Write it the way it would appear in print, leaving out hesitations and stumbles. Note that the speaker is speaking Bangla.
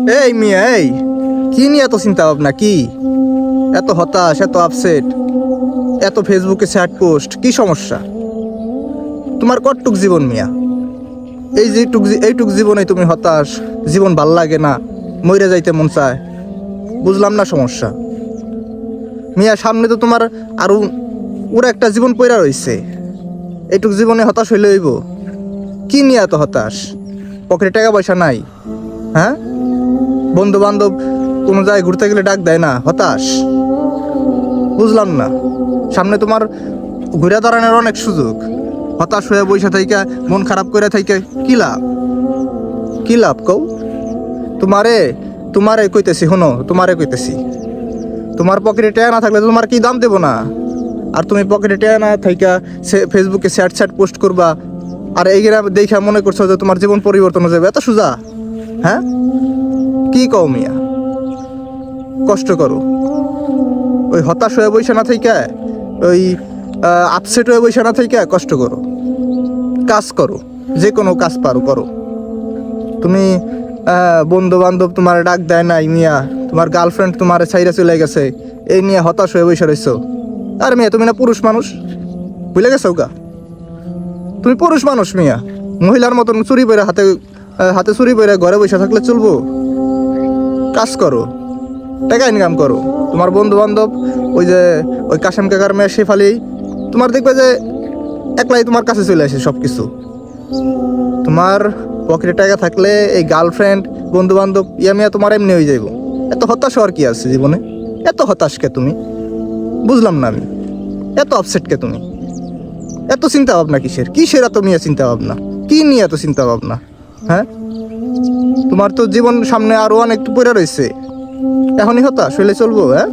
এই মিয়া, এই কি নিয়ে এত চিন্তা ভাবনা? কি এত হতাশ, এত আপসেট, এত ফেসবুকে স্যাড পোস্ট? কি সমস্যা তোমার? কতটুক জীবন মিয়া? এই যে এইটুক জীবনে তুমি হতাশ, জীবন ভাল লাগে না, মইরা যাইতে মন চায়? বুঝলাম না সমস্যা মিয়া। সামনে তো তোমার আরো পুরো একটা জীবন পইরা রইছে। এইটুক জীবনে হতাশ হইলে হইব? কি নিয়ে এত হতাশ? পকেটে টাকা পয়সা নাই? হ্যাঁ, বন্ধু বান্ধব কোনো জায়গায় ঘুরতে গেলে ডাক দেয় না? হতাশ? বুঝলাম না। সামনে তোমার ঘুরে দাঁড়ানোর অনেক সুযোগ। হতাশ হয়ে বইসা থাইকা, মন খারাপ করে থাইকা কি লাভ? কি লাভ কও? তোমারে কইতেছি, শোনো, তোমারে কইতেছি, তোমার পকেটে টাকা না থাকলে তোমার কি দাম দেবো না? আর তুমি পকেটে টাকা না থাইকা ফেসবুকে স্যাড পোস্ট করবা, আর এইগুলা দেখা মনে করছো যে তোমার জীবন পরিবর্তন হয়ে যাবে? এত সোজা? হ্যাঁ, কি কও মিয়া? কষ্ট করো, ওই হতাশ হয়ে বইসা না থাইকা, ওই আপসেট হয়ে বইসা না থাইকা কষ্ট করো, কাজ করো, যে কোনো কাজ পারো করো। তুমি বন্ধু বান্ধব তোমার ডাক দেয় নাই মিয়া, তোমার গার্লফ্রেন্ড তোমার ছাইরা চলে গেছে, এই নিয়ে হতাশ হয়ে বসে রইছো। আর মিয়া, তুমি না পুরুষ মানুষ? ভুলে গেছো গা? তুমি পুরুষ মানুষ মিয়া। মহিলার মতন চুরি পরে হাতে চুরি পরে ঘরে বসে থাকলে চলবো? কাজ করো, টাকা ইনকাম করো। তোমার বন্ধু বান্ধব ওই কাশেম কাকার মেয়ে শেফালি, তোমার দেখবে যে একলাই তোমার কাছে চলে আসে সব কিছু। তোমার পকেটে টাকা থাকলে এই গার্লফ্রেন্ড, বন্ধু বান্ধব ইয়া মিয়া তোমার এমনি হয়ে যাইব। এত হতাশ হওয়ার কি আছে জীবনে? এত হতাশ কে তুমি? বুঝলাম না আমি। এত আপসেট কে তুমি? এত চিন্তা ভাবনা কিসের এত মিয়া চিন্তা ভাবনা? কি নিয়ে এত চিন্তা ভাবনা? হ্যাঁ, তোমার তো জীবন সামনে আরো অনেক পড়ে রয়েছে, এখনই হতাশ হইলে চলবো? হ্যাঁ,